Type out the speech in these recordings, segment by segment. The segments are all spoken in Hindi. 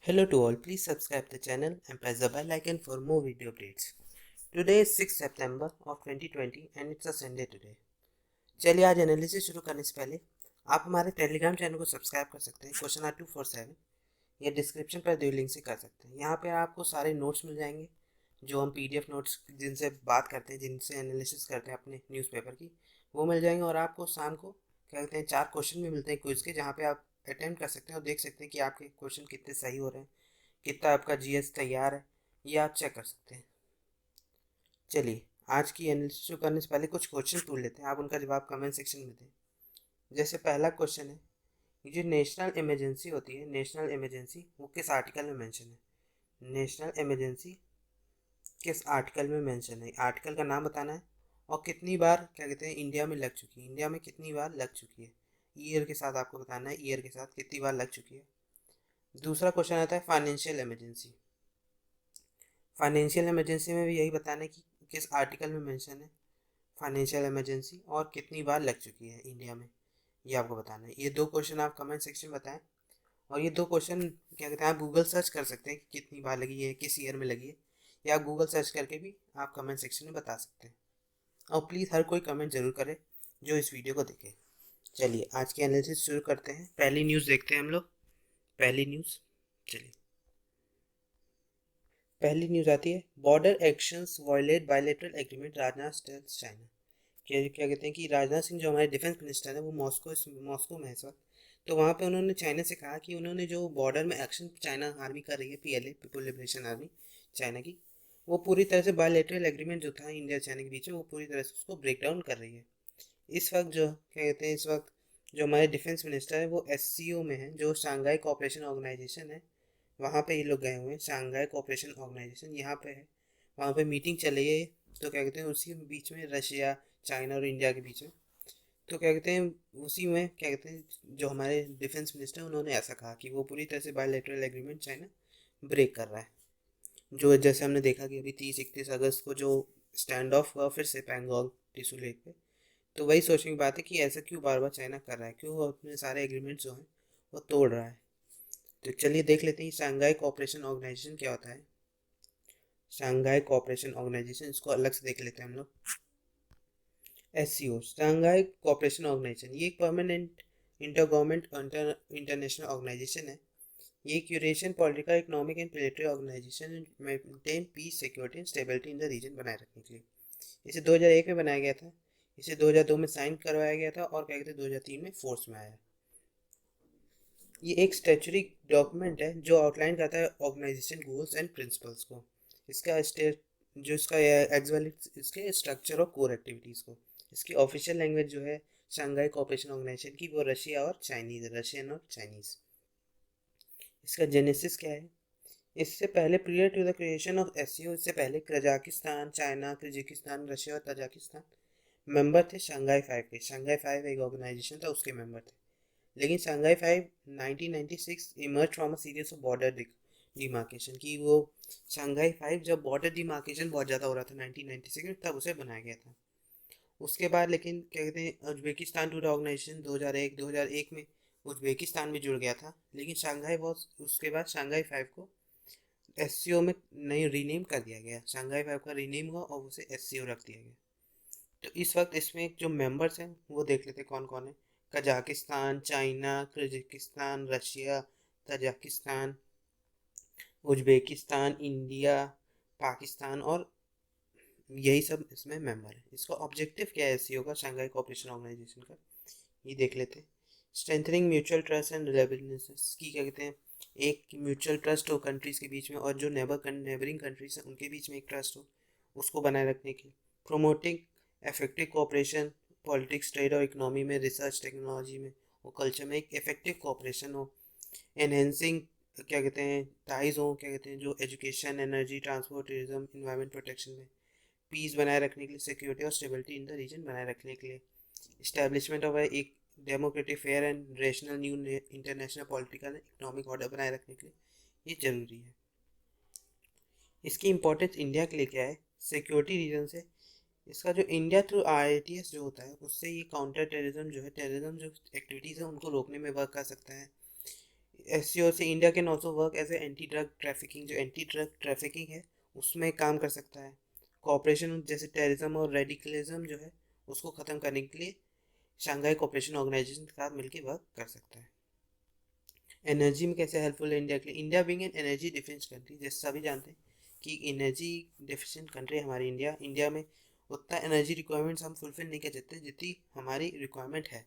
Hello to all, please subscribe the channel and press the bell icon for more video updates. Today is 6 September of 2020 and it's a Sunday today. चलिए आज एनालिसिस शुरू करने से पहले आप हमारे टेलीग्राम चैनल को सब्सक्राइब कर सकते हैं क्वेश्चन आर 247 या डिस्क्रिप्शन पर दिए लिंक से कर सकते हैं। यहाँ पे आपको सारे नोट्स मिल जाएंगे जो हम पीडीएफ नोट्स जिनसे बात करते हैं, जिनसे एनालिसिस करते हैं अपने न्यूज़पेपर की, वो मिल जाएंगे। और आपको शाम को क्या कहते हैं 4 क्वेश्चन भी मिलते हैं क्विज के, जहाँ पे आप अटेम्प्ट कर सकते हैं और देख सकते हैं कि आपके क्वेश्चन कितने सही हो रहे हैं, कितना आपका जीएस तैयार है, ये आप चेक कर सकते हैं। चलिए आज की एनालिसिस शुरू करने से पहले कुछ क्वेश्चन पूछ लेते हैं, आप उनका जवाब कमेंट सेक्शन में दें। जैसे पहला क्वेश्चन है, ये जो नेशनल इमरजेंसी होती है, नेशनल इमरजेंसी वो किस आर्टिकल में मेंशन है? नेशनल इमरजेंसी किस आर्टिकल में मेंशन है? आर्टिकल का नाम बताना है और कितनी बार क्या कहते हैं इंडिया में लग चुकी है, इंडिया में कितनी बार लग चुकी है, ईयर के साथ आपको बताना है, ईयर के साथ कितनी बार लग चुकी है। दूसरा क्वेश्चन आता है फाइनेंशियल इमरजेंसी। फाइनेंशियल इमरजेंसी में भी यही बताना है कि किस आर्टिकल में मेंशन है फाइनेंशियल इमरजेंसी और कितनी बार लग चुकी है इंडिया में, ये आपको बताना है। ये दो क्वेश्चन आप कमेंट सेक्शन में बताएं और ये दो क्वेश्चन क्या कहते हैं आप गूगल सर्च कर सकते हैं कि कितनी बार लगी है, किस ईयर में लगी है, या गूगल सर्च करके भी आप कमेंट सेक्शन में बता सकते हैं। और प्लीज़ हर कोई कमेंट जरूर करे जो इस वीडियो को देखे। चलिए आज की एनालिसिस शुरू करते हैं। पहली न्यूज़ देखते हैं हम लोग। पहली न्यूज़, चलिए पहली न्यूज़ आती है, border actions violate bilateral agreement, Rajnath tells China. क्या क्या कहते हैं कि राजनाथ सिंह जो हमारे डिफेंस मिनिस्टर है वो मॉस्को में है इस वक्त। तो वहाँ पे उन्होंने चाइना से कहा कि उन्होंने जो बॉर्डर में एक्शन चाइना आर्मी कर रही है, PLA people liberation army China की, वो पूरी तरह से बायलैटरल एग्रीमेंट जो था इंडिया चाइना के बीच में, वो पूरी तरह से उसको ब्रेक डाउन कर रही है। इस वक्त जो क्या कहते हैं, इस वक्त जो हमारे डिफेंस मिनिस्टर है वो एससीओ में है, जो शंघाई कोऑपरेशन ऑर्गेनाइजेशन है, वहाँ पे ये लोग गए हुए हैं। शंघाई कोऑपरेशन ऑर्गेनाइजेशन यहाँ पे है, वहाँ पे मीटिंग चल रही है। तो क्या कहते हैं उसी बीच में रशिया, चाइना और इंडिया के बीच में, तो क्या कहते हैं उसी में क्या कहते हैं जो हमारे डिफेंस मिनिस्टर उन्होंने ऐसा कहा कि वो पूरी तरह से बायलैटरल एग्रीमेंट चाइना ब्रेक कर रहा है। जो जैसे हमने देखा कि अभी 30-31 अगस्त को जो स्टैंड ऑफ हुआ फिर से पैंगोंग टिसू लेक पे, तो वही सोचने की बात है कि ऐसा क्यों बार बार चाइना कर रहा है, क्यों वो अपने सारे एग्रीमेंट्स जो हैं वो तोड़ रहा है। तो चलिए देख लेते हैं शंघाई कोऑपरेशन ऑर्गेनाइजेशन क्या होता है। शंघाई कोऑपरेशन ऑर्गेनाइजेशन, इसको अलग से देख लेते हैं हम लोग। एससीओ शंघाई कोऑपरेशन ऑर्गेनाइजेशन, ये एक permanent inter government international organisation है। ये Eurasian political economic and military organisation maintain peace security and stability in the region बनाए रखने के लिए। इसे 2001 में बनाया गया था, इसे 2002 में साइन करवाया गया था और क्या कहते हैं 2003 में फोर्स में आया। ये एक स्टैचुटरी डॉक्यूमेंट है जो आउटलाइन करता है ऑर्गेनाइजेशन गोल्स एंड प्रिंसिपल्स को, इसका स्टेट जो इसका एज वेल इसके स्ट्रक्चर और कोर एक्टिविटीज़ को। इसकी ऑफिशियल लैंग्वेज जो है शंघाई कोऑपरेशन ऑर्गेनाइजेशन की, वो रशिया और चाइनीज़, रशियन और चाइनीज़। इसका जेनेसिस क्या है? इससे पहले prior to the creation of SCO, इससे पहले कजाकिस्तान, चाइना, किर्गिस्तान, रशिया और तजाकिस्तान मेंबर थे शंघाई फाइव के। शंघाई फाइव एक ऑर्गेनाइजेशन था, उसके मेंबर थे। लेकिन Shanghai five 1996 emerge from a series of border demarcation की, वो शंघाई फाइव जब बॉर्डर डिमार्केशन बहुत ज़्यादा हो रहा था 1996 में, तब उसे बनाया गया था। उसके बाद लेकिन क्या कहते हैं उज्बेकिस्तान टूर ऑर्गेनाइजेशन 2001 में उज्बेकिस्तान भी जुड़ गया था। लेकिन शंघाई बहुत उसके बाद शंघाई फाइव को एससीओ में नई रीनेम कर दिया गया, शंघाई फाइव का रीनेम हुआ और उसे एससीओ रख दिया गया। तो इस वक्त इसमें जो मेंबर्स हैं वो देख लेते कौन कौन है। Kazakhstan, China, Kyrgyzstan, Russia, Tajikistan, Uzbekistan, India, Pakistan, और यही सब इसमें मेंबर है। इसका ऑब्जेक्टिव क्या है एससीओ का, शंघाई कोऑपरेशन ऑर्गेनाइजेशन का, ये देख लेते हैं। Strengthening mutual trust and reliability की, क्या कहते हैं एक म्यूचुअल ट्रस्ट हो कंट्रीज़ के बीच में, और जो नेबरिंग कंट्रीज हैं उनके बीच में एक ट्रस्ट हो, उसको बनाए रखने के लिए। Promoting effective cooperation politics, trade और इकोनॉमी में, रिसर्च, टेक्नोलॉजी में और कल्चर में एक इफेक्टिव कोऑपरेशन हो। एनहेंसिंग क्या कहते हैं टाइज हो, क्या कहते हैं जो education, energy, transport, tourism, environment protection में। पीस बनाए रखने के लिए, सिक्योरिटी और स्टेबिलिटी इन द रीजन बनाए रखने के लिए। इस्टेब्लिशमेंट ऑफ एक democratic, fair and rational new international political economic order बनाए रखने के लिए ये जरूरी है। इसकी इंपॉर्टेंस इंडिया के लिए क्या है? सिक्योरिटी रीजन से इसका जो इंडिया थ्रू आईआईटीएस जो होता है उससे ये काउंटर टेररिज्म जो है, टेररिज्म जो एक्टिविटीज़ है उनको रोकने में वर्क कर सकता है। एससीओ से India can also work as a anti drug trafficking, जो एंटी ड्रग ट्रैफिकिंग है उसमें काम कर सकता है। कॉपरेशन जैसे टेररिज्म और रेडिकलिज्म जो है उसको ख़त्म करने के लिए शंघाई कोऑपरेशन ऑर्गेनाइजेशन के साथ मिलकर वर्क कर सकता है। एनर्जी में कैसे हेल्पफुल है इंडिया के लिए? India being an energy defence country, जैसे सभी जानते हैं कि एनर्जी डिफिशिएंट कंट्री है हमारी इंडिया। इंडिया में उतना एनर्जी रिक्वायरमेंट्स हम फुलफिल नहीं कर सकते जितनी हमारी रिक्वायरमेंट है।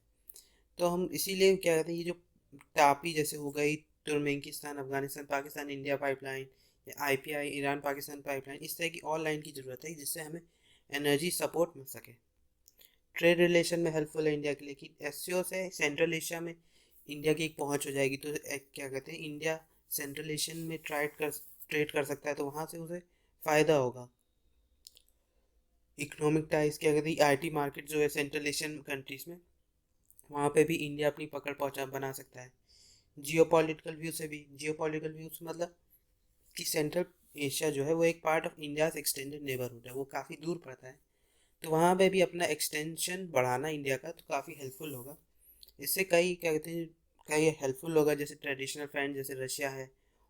तो हम इसीलिए क्या कहते हैं, ये जो तापी जैसे हो गई, Turkmenistan Afghanistan Pakistan India pipeline या आईपीआई ईरान पाकिस्तान पाइपलाइन, इस तरह की और लाइन की ज़रूरत है जिससे हमें एनर्जी सपोर्ट मिल सके। ट्रेड रिलेशन में हेल्पफुल है इंडिया के लिए कि एससीओ से सेंट्रल एशिया में इंडिया की एक पहुंच हो जाएगी। तो क्या कहते हैं, इंडिया सेंट्रल एशियन में ट्रेड कर सकता है, तो वहाँ से उसे फ़ायदा होगा। इकोनॉमिक टाइज क्या कहते हैं, आईटी मार्केट जो है सेंट्रल एशियन कंट्रीज़ में, वहाँ पे भी इंडिया अपनी पकड़ पहुँचा बना सकता है। जियो पॉलिटिकल व्यू से भी, जियो पॉलिटिकल व्यू से मतलब कि सेंट्रल एशिया जो है वो एक part of India extended neighbourhood है, वो काफ़ी दूर पड़ता है। तो वहाँ पे भी अपना एक्सटेंशन बढ़ाना इंडिया का तो काफ़ी हेल्पफुल होगा। इससे कई क्या कहते हैं, कई हेल्पफुल होगा, जैसे ट्रेडिशनल फ्रेंड जैसे रशिया है,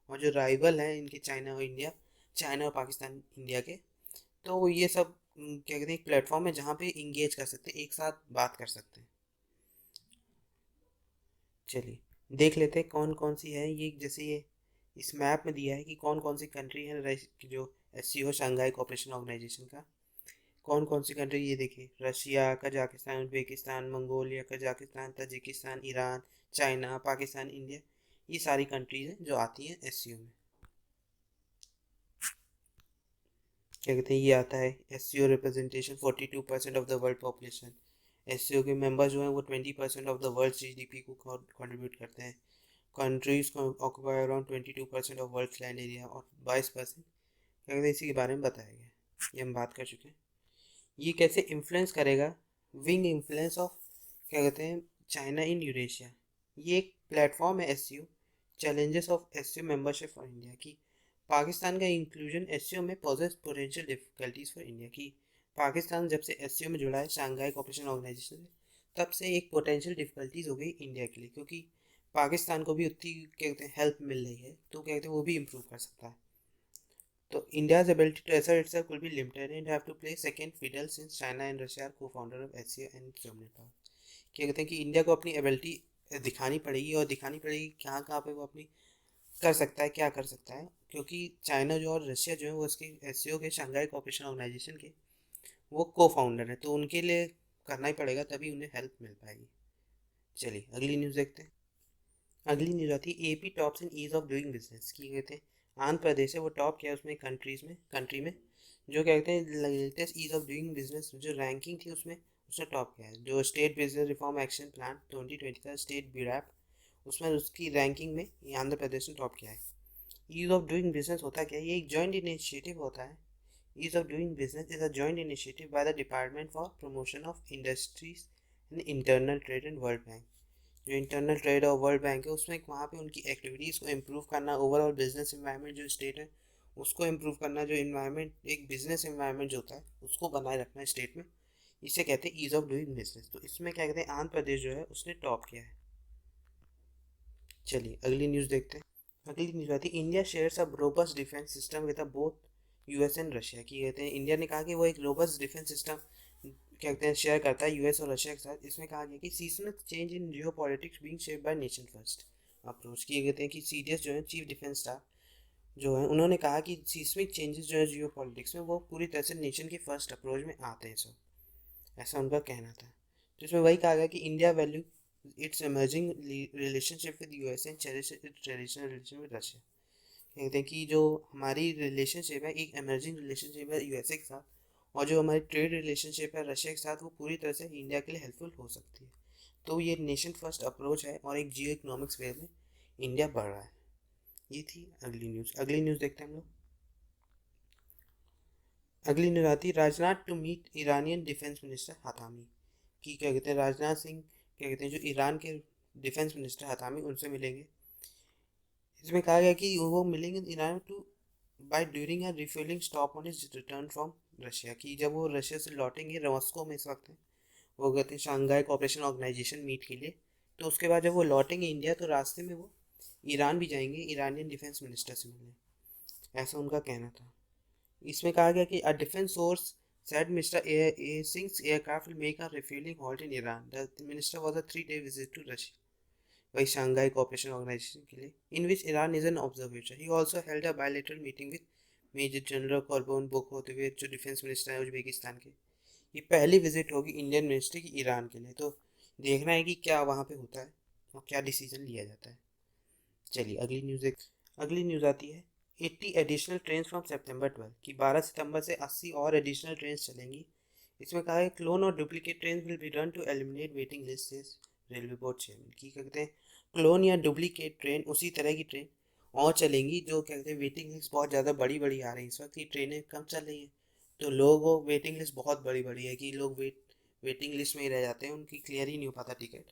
और जो राइवल हैं इनके चाइना और इंडिया, चाइना और पाकिस्तान इंडिया के। तो ये सब क्या कहते हैं, एक प्लेटफॉर्म है जहाँ पे इंगेज कर सकते हैं, एक साथ बात कर सकते हैं। चलिए देख लेते हैं कौन कौन सी है ये, जैसे ये इस मैप में दिया है कि कौन कौन सी कंट्री है जो एससीओ शंघाई कोऑपरेशन ऑर्गेनाइजेशन का। कौन कौन सी कंट्री, ये देखिए, Russia, Kazakhstan, Uzbekistan, Mongolia, Kazakhstan, Tajikistan, Iran, China, Pakistan, India, ये सारी कंट्रीज हैं जो आती हैं एससीओ में। क्या कहते हैं, ये आता है SCO representation 42% of the world population. SCO के मेंबर जो हैं वो 20% ऑफ द वर्ल्ड जीडीपी को कंट्रीब्यूट करते हैं। कंट्रीज को occupy around 22% of world land area और 22% क्या कहते हैं इसी के बारे में बताया गया, ये हम बात कर चुके हैं। ये कैसे इन्फ्लुएंस करेगा, विंग इन्फ्लुएंस ऑफ क्या कहते हैं चाइना इन यूरेशिया। ये एक प्लेटफॉर्म है SCO, challenges of SCO membership for India की। पाकिस्तान का इंक्लूजन एससीओ में poses potential difficulties for India की। पाकिस्तान जब से एससीओ में जुड़ा है शंघाई कोऑपरेशन ऑर्गेनाइजेशन से, तब से एक पोटेंशियल डिफिकल्टीज हो गई इंडिया के लिए, क्योंकि पाकिस्तान को भी उतनी क्या कहते हैं हेल्प मिल रही है, तो क्या कहते हैं वो भी इम्प्रूव कर सकता है। तो India's ability to assert itself will be limited and have to play second fiddle since China and Russia are co-founder of SCO and dominant power। क्या कहते हैं कि इंडिया को अपनी एबिलिटी दिखानी पड़ेगी, और दिखानी पड़ेगी कहाँ कहाँ पे वो अपनी कर सकता है, क्या कर सकता है, क्योंकि चाइना जो और रशिया जो है वो उसके एससीओ के शंघाई कोऑपरेशन ऑर्गेनाइजेशन के वो को फाउंडर है, तो उनके लिए करना ही पड़ेगा तभी उन्हें हेल्प मिल पाएगी। चलिए अगली न्यूज़ देखते हैं। अगली न्यूज़ आती है AP tops in ease of doing business की। कहते हैं आंध्र प्रदेश है वो टॉप किया उसमें कंट्री में जो क्या कहते हैं latest ease of doing business जो रैंकिंग थी उसमें उसने टॉप किया है। जो state business reform action plan 2020 का स्टेट बीरैप, उसमें उसकी रैंकिंग में ये आंध्र प्रदेश ने टॉप किया है। ईज ऑफ डूइंग बिजनेस होता क्या है, ये एक जॉइंट इनिशिएटिव होता है। Ease of doing business is a joint initiative by the department for promotion of industries and internal trade and World Bank. जो इंटरनल ट्रेड और वर्ल्ड बैंक है उसमें वहाँ पे उनकी एक्टिविटीज़ को इम्प्रूव करना, ओवरऑल बिजनेस इन्वायरमेंट जो स्टेट है उसको इम्प्रूव करना, जो इन्वायरमेंट एक बिजनेस इन्वायरमेंट जो होता है उसको बनाए रखना है स्टेट में, इसे कहते हैं ईज ऑफ डूइंग बिजनेस। तो इसमें क्या कहते हैं आंध्र प्रदेश जो है उसने टॉप किया है। चलिए अगली न्यूज़ देखते हैं। अगली न्यूज़ आती है India shares a robust defence system with both US and Russia की। कहते हैं इंडिया ने कहा कि वो एक रोबस्ट डिफेंस सिस्टम क्या कहते हैं शेयर करता है यूएस और रशिया के साथ। इसमें कहा गया कि seasonal change in Jio politics being shaped by nation first approach की। कहते हैं कि सीडीएस जो है चीफ डिफेंस स्टाफ जो है उन्होंने कहा कि सीस्मिक चेंजेस जो है जियो पॉलिटिक्स में वो पूरी तरह से नेशन के फर्स्ट अप्रोच में आते हैं सब, ऐसा उनका कहना था। तो इसमें वही कहा गया कि India value it's emerging relationship with US and cherish it's traditional relation with Russia. कहते हैं कि जो हमारी रिलेशनशिप है एक एमर्जिंग रिलेशनशिप है यूएसए के साथ, और जो हमारी ट्रेड रिलेशनशिप है रशिया के साथ वो पूरी तरह से इंडिया के लिए हेल्पफुल हो सकती है। तो ये नेशन फर्स्ट अप्रोच है और एक जियो इकोनॉमिक्स वे में इंडिया बढ़ रहा है। ये थी अगली न्यूज़। अगली न्यूज़ देखते हैं हम लोग। अगली न्यूज़ आती है Rajnath to meet Iranian defence minister Hatami की। क्या कहते हैं राजनाथ सिंह क्या कहते हैं जो ईरान के डिफेंस मिनिस्टर हतामी उनसे मिलेंगे। इसमें कहा गया कि वो मिलेंगे Iran to buy during a refuelling stop on his return from Russia की। जब वो रशिया से लौटेंगे, मॉस्को में इस वक्त है, वो गए थे शंघाई कोऑपरेशन ऑर्गेनाइजेशन मीट के लिए, तो उसके बाद जब वो लौटेंगे इंडिया तो रास्ते में वो ईरान भी जाएंगे ईरानियन डिफेंस मिनिस्टर से मिलने, ऐसा उनका कहना था। इसमें कहा गया कि a defence source said Mr. Singh's aircraft will make a refueling halt in Iran. The minister was a 3-day visit to Russia, वही शंघाई कोऑपरेशन ऑर्गेनाइजेशन के लिए, in which Iran is an observer. He also held a bilateral meeting with major general Korban Bokotov, जो डिफेंस मिनिस्टर है उज्बेकिस्तान के। ये पहली विजिट होगी इंडियन मिनिस्टर की ईरान के लिए, तो देखना है कि क्या वहाँ पे होता है और क्या डिसीजन लिया जाता है। चलिए अगली न्यूज़ आती है 80 एडिशनल ट्रेन फ्रॉम सितंबर 12 कि 12 सितंबर से 80 और एडिशनल ट्रेन चलेंगी। इसमें कहा है क्लोन और duplicate train will be run to eliminate waiting list, railway board chairman की कहते हैं क्लोन या डुप्लीकेट ट्रेन उसी तरह की ट्रेन और चलेंगी जो कहते हैं वेटिंग लिस्ट बहुत ज़्यादा बड़ी बड़ी आ रही है, इस वक्त की ट्रेनें कम चल रही हैं तो लोगों वेटिंग लिस्ट बहुत बड़ी बड़ी है कि लोग वेटिंग लिस्ट में ही रह जाते हैं, उनकी क्लियर ही नहीं हो पाता टिकट।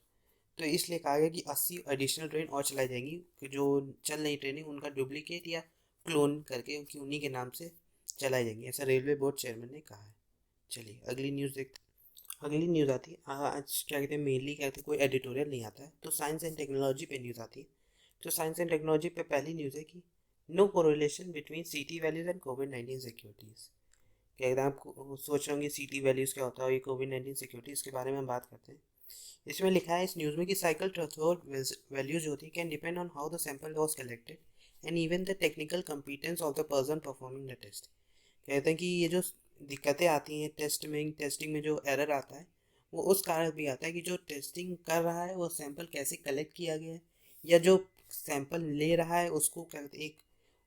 तो इसलिए कहा गया कि 80 एडिशनल ट्रेन और चलाई जाएंगी कि जो चल रही ट्रेनें उनका डुप्लीकेट या क्लोन करके उनकी उन्हीं के नाम से चलाई जाएंगी, ऐसा रेलवे बोर्ड चेयरमैन ने कहा है। चलिए अगली न्यूज़ देखते हैं। अगली न्यूज़ आती है आज क्या कहते हैं मेनली क्या कहते हैं कोई एडिटोरियल नहीं आता है तो साइंस एंड टेक्नोलॉजी पे न्यूज़ आती है। तो साइंस एंड टेक्नोलॉजी पे पहली न्यूज़ है कि नो कोरिलेशन बिटवीन सीटी वैल्यूज एंड कोविड-19 सिक्योरिटीज़। क्या कहते हैं आप सोच रहे होंगे सीटी वैल्यूज़ क्या होता है और ये कोविड-19 सिक्योरिटीज़ के बारे में हम बात करते हैं। इसमें लिखा है इस न्यूज़ में कि साइकिल थ्रेशोल्ड वैल्यूज जो होती है can depend on how the sample was collected and even the technical competence of the person performing the test. कहते हैं कि ये जो दिक्कतें आती हैं टेस्टिंग में जो एरर आता है वो उस कारण भी आता है कि जो टेस्टिंग कर रहा है वो सैंपल कैसे कलेक्ट किया गया है या जो सैंपल ले रहा है उसको कहते एक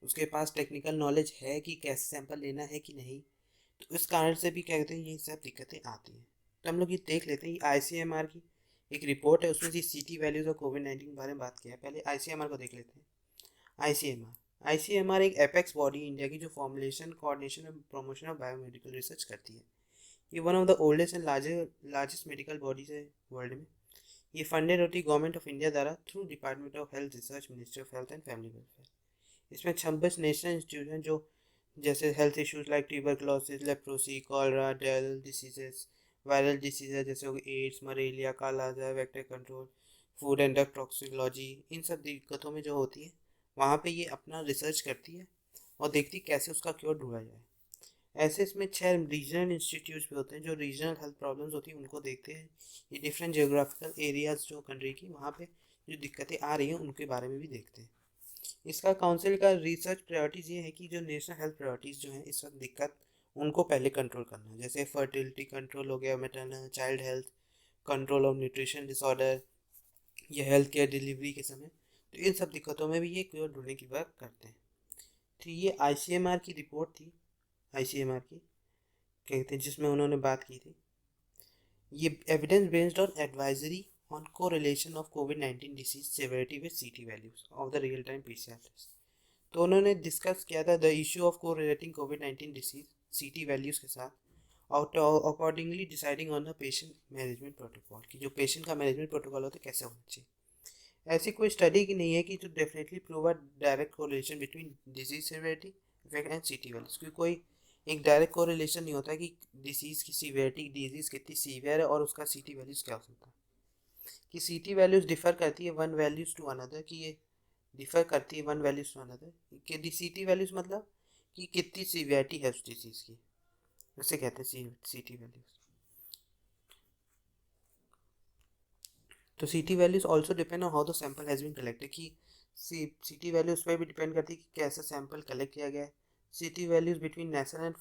उसके पास टेक्निकल नॉलेज है कि कैसे सैंपल लेना है कि नहीं। तो इस कारण से भी कहते हैं ये सब दिक्कतें आती हैं। तो हम लोग ये देख लेते हैं ICMR की एक रिपोर्ट है उसमें सीटी वैल्यूज़ और कोविड-19 के बारे में बात किया है। पहले ICMR को देख लेते हैं। आईसीएमआर एक एपेक्स बॉडी इंडिया की जो formulation coordination and promotion of biomedical research करती है। ये one of the oldest and largest medical bodies है वर्ल्ड में। ये फंडेड होती है गवर्नमेंट ऑफ इंडिया द्वारा through department of health research ministry of health and family welfare. इसमें 26 नेशनल इंस्टीट्यूट हैं जो जैसे health issues like tuberculosis, leprosy, cholera, dell diseases, viral diseases जैसे हो गए AIDS, malaria, kala azar, vector control, food and drug toxicology, इन सब दिक्कतों में जो होती है वहाँ पे ये अपना रिसर्च करती है और देखती है कैसे उसका क्योर ढूंढा जाए। ऐसे इसमें 6 रीजनल इंस्टीट्यूट्स भी होते हैं जो रीजनल हेल्थ प्रॉब्लम्स होती हैं उनको देखते हैं। ये डिफरेंट जियोग्राफिकल एरियाज जो कंट्री की वहाँ पे जो दिक्कतें आ रही हैं उनके बारे में भी देखते हैं। इसका काउंसिल का रिसर्च प्रायोरिटीज़ ये है कि जो नेशनल हेल्थ प्रायोरिटीज़ जो हैं इस वक्त दिक्कत उनको पहले कंट्रोल करना है, जैसे फर्टिलिटी कंट्रोल हो गया, maternal child health, control of nutrition disorder, ये हेल्थ केयर डिलीवरी के समय। तो इन सब दिक्कतों में भी ये क्योर ढूंढने की बात करते हैं। तो ये ICMR की रिपोर्ट थी, ICMR की कहते हैं जिसमें उन्होंने बात की थी। ये evidence based on advisory on correlation of कोविड-19 disease severity with CT values of the real time PCR test. तो उन्होंने डिस्कस किया था द इशू ऑफ कोरिलेटिंग कोविड-19 डिसीज सीटी वैल्यूज के साथ और accordingly deciding on the patient management protocol कि जो पेशेंट का मैनेजमेंट प्रोटोकॉल होता है कैसे होना चाहिए। ऐसी कोई स्टडी की नहीं है कि जो definitely prove a direct correlation between disease severity effect and सीटी वैल्यूज, क्योंकि कोई एक डायरेक्ट कोरिलेशन नहीं होता कि डिसीज़ की सीवियरिटी डिजीज़ कितनी सीवियर है और उसका सीटी वैल्यूज़ क्या हो सकता है। कि सीटी वैल्यूज़ डिफ़र करती है वन वैल्यूज़ टू अनदर, कि ये डिफ़र करती है वन वैल्यूज़ टू अनदर कि सीटी वैल्यूज़ मतलब कि कितनी सीवियरिटी है उस डिसीज़ की, उसे कहते हैं सीटी वैल्यूज़। तो CT values also depend on how the sample has been collected कि सीटी वैल्यू उस पर भी डिपेंड करती है कि कैसा सैंपल कलेक्ट किया गया है। CT values between national and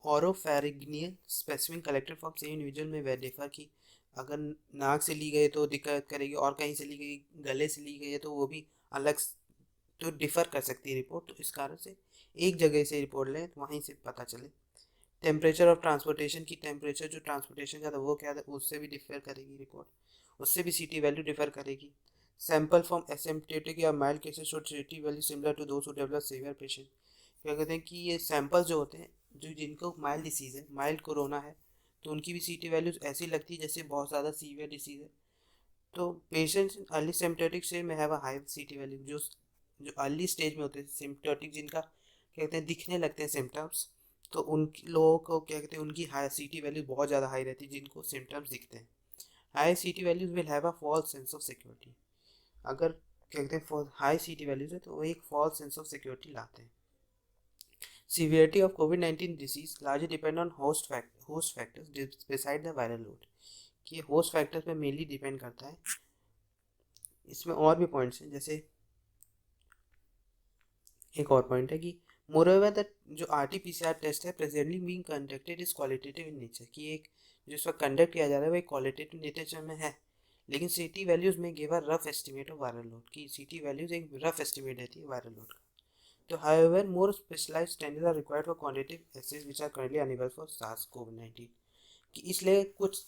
oropharyngeal specific collected from same individual may वे डिफर की अगर नाक से ली गई तो दिक्कत करेगी और कहीं से ली गई गले से ली गई है तो वो भी अलग तो डिफ़र कर सकती है रिपोर्ट। तो इस कारण से एक जगह से रिपोर्ट लें तो वहीं से पता चले। टेम्परेचर ऑफ ट्रांसपोर्टेशन की टेम्परेचर जो ट्रांसपोर्टेशन का था वो क्या था उससे भी डिफर करेगी रिपोर्ट, उससे भी सीटी वैल्यू डिफर करेगी। सैंपल फ्रॉम एसिम्प्टोमेटिक या mild cases showed CT value similar to those who develop severe patient. क्या कहते हैं कि ये सैंपल्स जो होते हैं जो जिनको माइल्ड डिसीज़ है, माइल्ड कोरोना है, तो उनकी भी सीटी वैल्यूज ऐसी लगती है जैसे बहुत ज़्यादा सीवियर डिसीज़ है। तो पेशेंट्स अर्ली सिम्प्टोमेटिक स्टेज में हैव अ हाई सीटी वैल्यू, जो जो अर्ली स्टेज में होते हैं सिम्प्टोमेटिक जिनका कहते हैं दिखने लगते हैं सिम्टम्स, तो उन लोगों को क्या कहते हैं उनकी हाई सीटी वैल्यू बहुत ज़्यादा हाई रहती है जिनको सिम्टम्स दिखते हैं। High CT values will have a false sense of security, अगर क्या कहते हैं हाई CT वैल्यूज है तो वो एक फॉल्स सेंस ऑफ सिक्योरिटी लाते हैं। Severity of COVID-19 disease largely depend on host factors beside the viral load, कि ये होस्ट फैक्टर्स पे मेनली डिपेंड करता है। इसमें और भी पॉइंट्स हैं, जैसे एक और पॉइंट है कि मोरओवर दैट जो RT-PCR टेस्ट है presently being conducted is qualitative in nature, कि एक जो इसका कंडक्ट किया जा रहा है वो एक क्वालिटेटिव नेचर में है, लेकिन CT वैल्यूज में give a rough estimate of viral load, की CT वैल्यूज एक रफ एस्टिमेट देती है वायरल लोड का। तो however more specialized standards are required for quantitative assays which are currently unavailable for SARS-CoV-19, कि इसलिए कुछ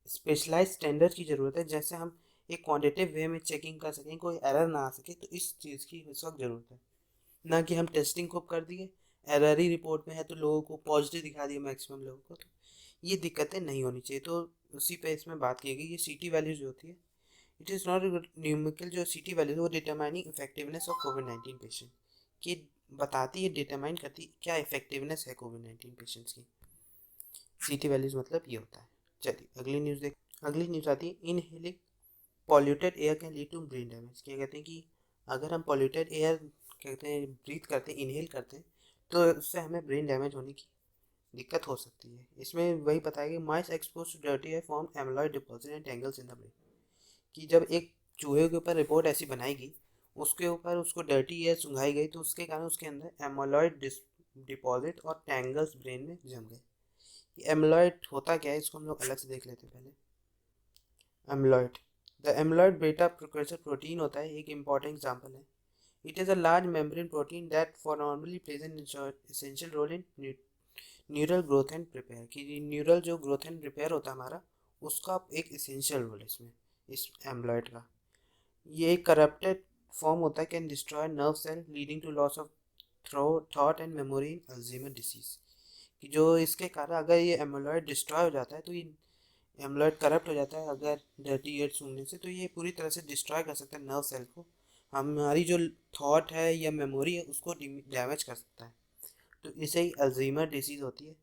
स्पेशलाइज स्टैंडर्ड की ज़रूरत है, जैसे हम एक क्वांटिटेटिव वे में चेकिंग कर सकें, कोई एरर ना आ सके, तो इस चीज़ की इस वक्त ज़रूरत है। ना कि हम टेस्टिंग खूब कर दिए, एरर ही रिपोर्ट में है तो लोगों को पॉजिटिव दिखा दिया मैक्सिमम लोगों को, तो ये दिक्कतें नहीं होनी चाहिए। तो उसी पे इसमें बात की गई, ये CT वैल्यूज जो होती है, इट इज़ नॉट न्यूमेरिकल, जो CT वैल्यूज वो डिटरमाइनिंग इफेक्टिवनेस ऑफ कोविड-19 पेशेंट, कि बताती है, डिटरमाइन करती क्या इफेक्टिवनेस है कोविड-19 पेशेंट्स की। CT वैल्यूज मतलब ये होता है। चलिए अगली न्यूज़ आती है, inhaling polluted air can lead to brain damage. क्या कहते हैं कि अगर हम पॉल्यूटेड एयर कहते हैं ब्रीथ करते हैं, इनहेल करते हैं, तो उससे हमें ब्रेन डैमेज होने की दिक्कत हो सकती है। इसमें वही बताया कि mice expose to dirty air form amyloid deposit and tangles in the brain, कि जब एक चूहे के ऊपर रिपोर्ट ऐसी बनाएगी, उसके ऊपर उसको डर्टी एयर सुंघाई गई, तो उसके कारण उसके अंदर एमोलॉयड डिपॉजिट और टैंगल्स ब्रेन में जम गए। एमलॉयड होता क्या है, इसको हम लोग अलग से देख लेते हैं पहले। Amyloid, the amyloid beta precursor protein होता है, एक इम्पॉर्टेंट एग्जाम्पल है। It is a large membrane protein that for normally plays an essential role in neural growth and repair, कि न्यूरल जो ग्रोथ एंड रिपेयर होता है हमारा, उसका एक एसेंशियल रोल है इसमें, इस एमलॉयड का। ये एक करप्टेड फॉर्म होता है, can destroy nerve cell leading to loss of thought and memory in Alzheimer disease, कि जो इसके कारण अगर ये एमोलॉयड डिस्ट्रॉय हो जाता है, तो ये एमलॉयड करप्ट हो जाता है अगर डर्टी एयर सूंघने से, तो ये पूरी तरह से डिस्ट्रॉय कर सकता है नर्व सेल को, हमारी जो थॉट है या मेमोरी है उसको डैमेज कर सकता है। तो इसे ही अल्जाइमर डिसीज़ होती है।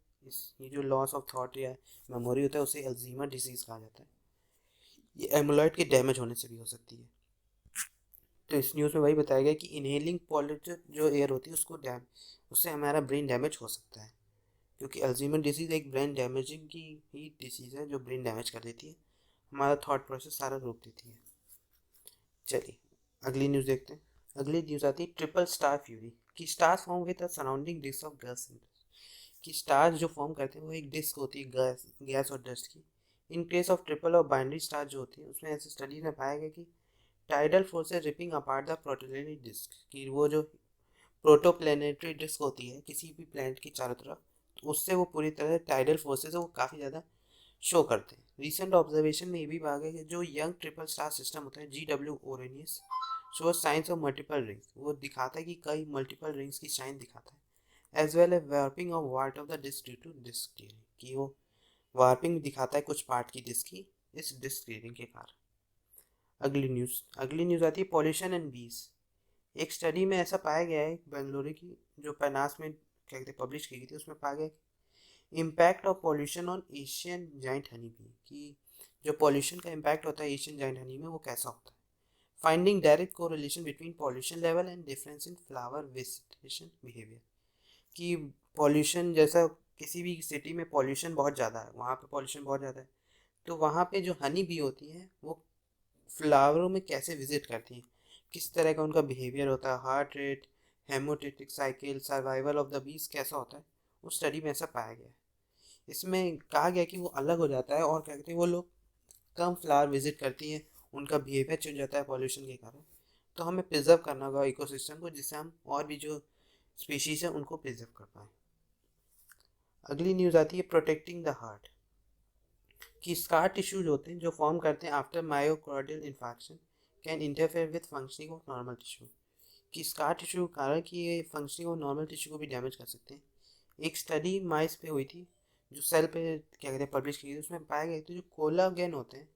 ये जो लॉस ऑफ थॉट या मेमोरी होता है उसे अल्जाइमर डिसीज़ कहा जाता है। ये एमोलॉयड के डैमेज होने से भी हो सकती है। तो इस न्यूज़ में वही बताया गया कि इनहेलिंग पॉल्यूटेड जो एयर होती है उससे हमारा ब्रेन डैमेज हो सकता है, क्योंकि अल्जाइमर डिसीज़ एक ब्रेन डैमेजिंग की ही डिसीज़ है, जो ब्रेन डैमेज कर देती है, हमारा थॉट प्रोसेस सारा रोक देती है। चलिए अगली न्यूज़ देखते हैं। अगली न्यूज़ आती है ट्रिपल स्टार फ्यूरी, कि stars form with a surrounding disc of gas, कि स्टार्स जो फॉर्म करते हैं वो एक डिस्क होती है गैस और डस्ट की। इन केस ऑफ ट्रिपल और बाइनरी स्टार जो होती है, उसमें ऐसे स्टडी में पाया गया कि tidal forces ripping apart the protoplanetary disc, कि वो जो प्रोटोप्लैनेटरी डिस्क होती है किसी भी प्लैनेट की चारों तरफ, तो उससे वो पूरी तरह टाइडल फोर्सेस है वो काफ़ी ज़्यादा शो करते हैं। रिसेंट ऑब्जर्वेशन में ये भी पाया गया कि जो यंग ट्रिपल स्टार सिस्टम होता है GW Orionis show signs of multiple rings, वो दिखाता है कि कई मल्टीपल रिंग्स की साइन दिखाता है, as well as warping of part of the disc due to disc tearing, कि वो वार्पिंग दिखाता है कुछ पार्ट की डिस्क की इस डिस्क टीयरिंग के कारण। अगली न्यूज़ आती है पॉल्यूशन एंड बीज। एक स्टडी में ऐसा पाया गया है बेंगलुरु की, जो पैनास में क्या कहते पब्लिश की गई थी, उसमें पाया गया impact of pollution on Asian giant honey bee, कि जो पॉल्यूशन का इम्पैक्ट होता है एशियन जाइंट हनी में वो कैसा होता है। Finding direct correlation between pollution level and difference in flower vegetation behaviour, कि पॉल्यूशन जैसा किसी भी सिटी में पॉल्यूशन बहुत ज़्यादा है, वहाँ पे पॉल्यूशन बहुत ज़्यादा है, तो वहाँ पे जो हनी बी होती हैं वो फ्लावरों में कैसे विजिट करती हैं, किस तरह का उनका बिहेवियर होता है, heart rate, haemostatic cycle, survival of the bees कैसा होता है, उस स्टडी में ऐसा पाया गया है। इसमें कहा गया कि वो अलग हो जाता है और क्या कहते हैं वो लोग कम फ्लावर विजिट करती हैं, उनका बिहेवियर चेंज होता है पॉल्यूशन के कारण। तो हमें प्रिजर्व करना होगा इकोसिस्टम को, जिससे हम और भी जो स्पीशीज हैं उनको प्रिजर्व कर पाएँ। अगली न्यूज़ आती है प्रोटेक्टिंग द हार्ट, कि स्कार टिश्यूज होते हैं जो फॉर्म करते हैं after myocardial infection can interfere with functioning of normal tissue, कि स्कार टिश्यू के कारण कि ये फंक्शनिंग ऑफ नॉर्मल टिश्यू को भी डैमेज कर सकते हैं। एक स्टडी माइस पे हुई थी जो सेल पे क्या कहते हैं पब्लिश की थी, उसमें पाया गया था जो कोलागेन होते हैं,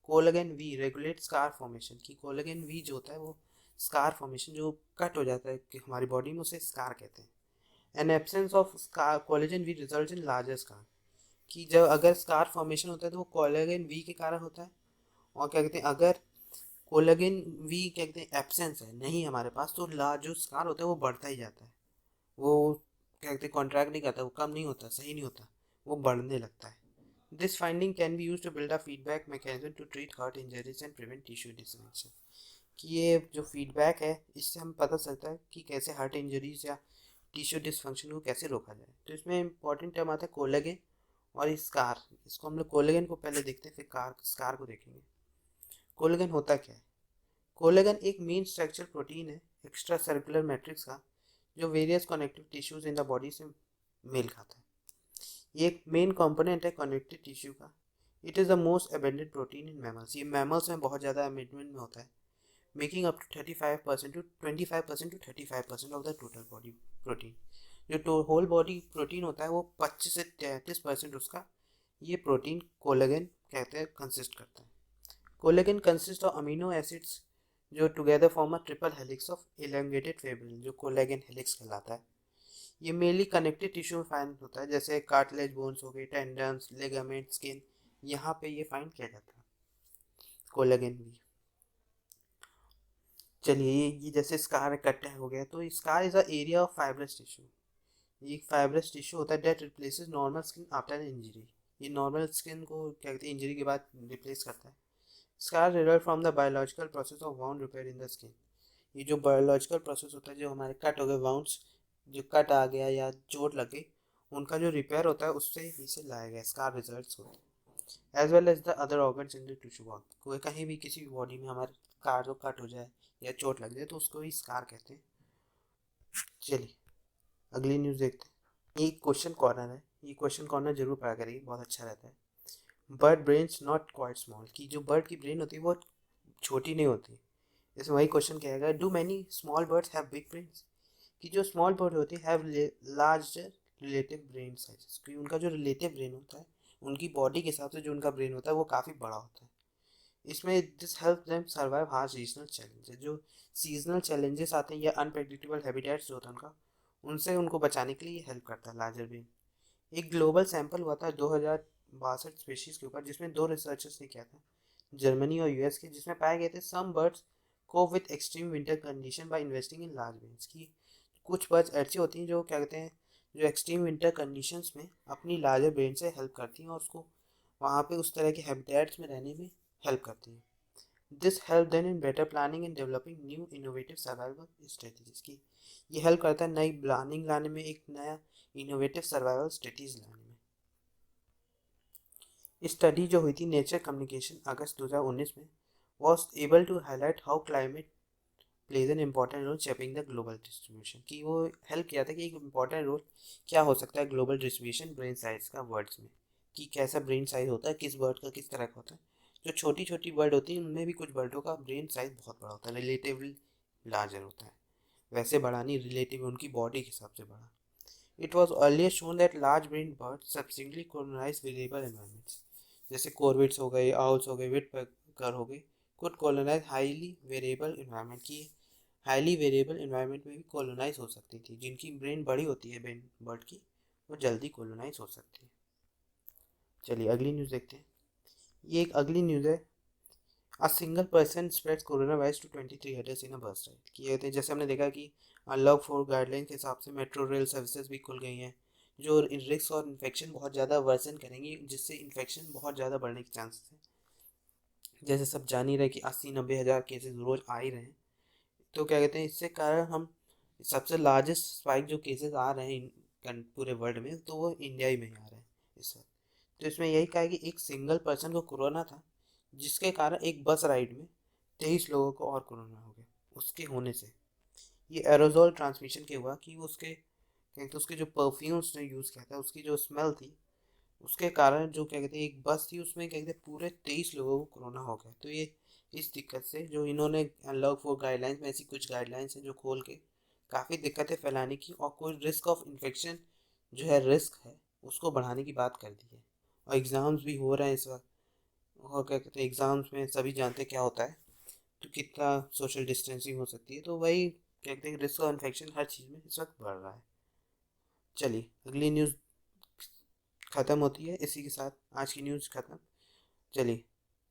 कोलागेन वी रेगुलेट स्कार फॉर्मेशन, की कोलागेन वी जो होता है वो स्कार फॉर्मेशन जो कट हो जाता है कि हमारी बॉडी में, उसे स्कार कहते हैं। An absence of scar collagen we result in larger scar, कि जब अगर स्कार फॉर्मेशन होता है तो वो कोलेजन वी के कारण होता है, और क्या कहते हैं अगर कोलेजन भी क्या कहते हैं एब्सेंस है, नहीं हमारे पास, तो जो स्कार होता है वो बढ़ता ही जाता है, वो क्या कहते हैं कॉन्ट्रैक्ट नहीं करता, वो कम नहीं होता, सही नहीं होता, वो बढ़ने लगता है। This finding can be use to build a feedback mechanism to treat heart injuries and prevent tissue dysfunction. कि ये जो फीडबैक है इससे हम पता चलता है कि कैसे हार्ट इंजरीज या टिश्यू डिसफंक्शन को कैसे रोका जाए। तो इसमें इंपॉर्टेंट टर्म आता है कोलेजन और स्कार। इसको हम लोग कोलेजन को पहले देखते हैं, फिर स्कार को देखेंगे। कोलेजन होता क्या है? कोलेजन एक मेन स्ट्रक्चर प्रोटीन है एक्स्ट्रा सर्कुलर मैट्रिक्स का, जो various connective tissues in the body से मेल खाता है। ये एक मेन कंपोनेंट है कनेक्टिव टिश्यू का। It is the most abundant protein in mammals. ये मैमल्स में बहुत ज़्यादा अबेंडमेंट में होता है, making up to 35% to 25% to 35% of the total body protein. जो होल बॉडी प्रोटीन होता है वो 25 से 33% उसका ये प्रोटीन कोलेजन कहते हैं कंसिस्ट करता है। Collagen consist of amino acids जो together form a triple helix of elongated fibril, जो कोलेजन हेलिक्स कहलाता है। ये मेनली कनेक्टिव टिश्यू में फाइंड होता है, जैसे कार्टिलेज बोन्स हो गए, टेंडन्स, लिगामेंट, स्किन, यहाँ पे ये फाइंड किया जाता है कोलेजन भी। चलिए ये जैसे स्कार कट हो गया, तो scar is a area of fibrous tissue. ये एक फाइब्रस टिश्यू होता है that replaces normal skin after injury. ये नॉर्मल स्किन को क्या कहते हैं इंजरी के बाद रिप्लेस करता है। Scar result from the biological process of wound repair in the skin. ये जो बायोलॉजिकल प्रोसेस होता है, जो हमारे कट हो गए वाउंड्स, जो कट आ गया या चोट लग गई, उनका जो रिपेयर होता है उससे ही से लाया गया स्कार रिजल्ट्स होते हैं। As well as the other organs in the tissue body. कोई कहीं भी किसी भी बॉडी में हमारे कार कट हो जाए या चोट लग जाए तो उसको ही स्कार कहते हैं। चलिए अगली न्यूज़ देखते हैं। ये क्वेश्चन कॉर्नर है, ये क्वेश्चन कॉर्नर जरूर पढ़ा करिए, बहुत अच्छा रहता है। Bird brains not quite small. की जो बर्ड की ब्रेन होती है वो छोटी नहीं होती। इसमें वही क्वेश्चन कहेगा, do many small birds have big brains. कि जो स्मॉल बर्ड होती है have large relative brain sizes, क्योंकि उनका जो रिलेटिव ब्रेन होता है उनकी बॉडी के हिसाब से जो उनका ब्रेन होता है वो काफ़ी बड़ा होता है। इसमें this help them survive harsh regional challenges. जो सीजनल चैलेंजेस आते हैं या अनप्रेडिक्टेबल हैबिटेट्स जो होता है उनका, उनसे उनको बचाने के लिए हेल्प करता है लार्जर ब्रेन। एक ग्लोबल सैंपल हुआ था 2062 स्पीशीज़ के ऊपर, जिसमें दो रिसर्चर्स ने किया था, जर्मनी और यूएस के, जिसमें पाए गए थे सम बर्ड्स को with extreme winter condition by investing in large brains. की कुछ बर्ड्स ऐसी होती हैं जो क्या कहते हैं जो एक्सट्रीम विंटर कंडीशंस में अपनी लार्जर ब्रेन से हेल्प करती हैं और उसको वहाँ पे उस तरह के हैबिटेट्स में रहने में हेल्प करती हैं। This help then in better planning and developing new innovative survival strategies. की ये हेल्प करता है नई प्लानिंग लाने में, एक नया इनोवेटिव सर्वाइवल स्ट्रेटजीज लाने में। स्टडी जो हुई थी नेचर कम्युनिकेशन अगस्त 2019 में was able to highlight how climate plays an important role shaping the global distribution. की वो हेल्प किया था कि एक इम्पॉर्टेंट रोल क्या हो सकता है ग्लोबल डिस्ट्रीब्यूशन ब्रेन साइज का वर्ड्स में, कि कैसा ब्रेन साइज होता है, किस बर्ड का किस तरह का होता है। जो छोटी छोटी बर्ड होती हैं उनमें भी कुछ बर्डों का ब्रेन साइज बहुत बड़ा होता है, रिलेटिवली लार्जर होता है, वैसे बड़ा नहीं, रिलेटिव उनकी बॉडी के हिसाब से बड़ा। It was earlier shown that large brain bird subsequently colonize variable environments, जैसे कॉर्विड्स हो गए, आउल्स हो गए, विडपेकर हो गए, could colonize highly variable environment. की हाईली वेरिएबल एनवायरनमेंट में भी कॉलोनाइज हो सकती थी। जिनकी ब्रेन बड़ी होती है ब्रेन बर्ड की, वो जल्दी कॉलोनाइज हो सकती है। चलिए अगली न्यूज़ देखते हैं। ये एक अगली न्यूज़ है। A single person spreads coronavirus to 23 others in a bus ride. कि ये जैसे हमने देखा कि अनलॉक 4 गाइडलाइन के हिसाब से मेट्रो रेल सर्विसेज भी खुल गई हैं, जो रिस्क और इन्फेक्शन बहुत ज़्यादा वर्सन करेंगी, जिससे इन्फेक्शन बहुत ज़्यादा बढ़ने के चांसेस हैं। जैसे सब जान ही रहे कि 80-90 हज़ार केसेस रोज आ ही रहे हैं। तो क्या कहते हैं इससे कारण हम सबसे लार्जेस्ट स्पाइक जो केसेस आ रहे हैं पूरे वर्ल्ड में, तो वो इंडिया ही में ही आ रहे हैं इस वक्त। तो इसमें यही कहा है कि एक सिंगल पर्सन को कोरोना था, जिसके कारण एक बस राइड में 23 लोगों को और कोरोना हो गया उसके होने से। ये एरोजोल ट्रांसमिशन के हुआ कि उसके क्या कहते हैं उसके जो परफ्यूम्स ने यूज़ किया था, उसकी जो स्मेल थी, उसके कारण जो क्या कहते हैं एक बस थी उसमें क्या कहते हैं पूरे 23 लोगों को कोरोना हो गया। तो ये इस दिक्कत से जो इन्होंने अनलॉक 4 गाइडलाइंस में ऐसी कुछ गाइडलाइंस हैं जो खोल के काफ़ी दिक्कतें फैलाने की और कोई रिस्क ऑफ इन्फेक्शन जो है रिस्क है उसको बढ़ाने की बात कर दी है। और एग्ज़ाम्स भी हो रहे हैं इस वक्त, और क्या कहते हैं एग्ज़ाम्स में सभी जानते क्या होता है, तो कितना सोशल डिस्टेंसिंग हो सकती है, तो वही कहते हैं रिस्क ऑफ इन्फेक्शन हर चीज़ में इस वक्त बढ़ रहा है। चलिए अगली न्यूज़ ख़त्म होती है, इसी के साथ आज की न्यूज़ ख़त्म। चलिए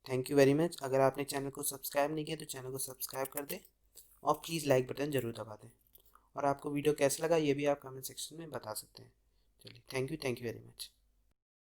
थैंक यू वेरी मच। अगर आपने चैनल को सब्सक्राइब नहीं किया तो चैनल को सब्सक्राइब कर दें और प्लीज़ लाइक बटन ज़रूर दबा दें। और आपको वीडियो कैसा लगा ये भी आप कमेंट सेक्शन में बता सकते हैं। चलिए, थैंक यू वेरी मच।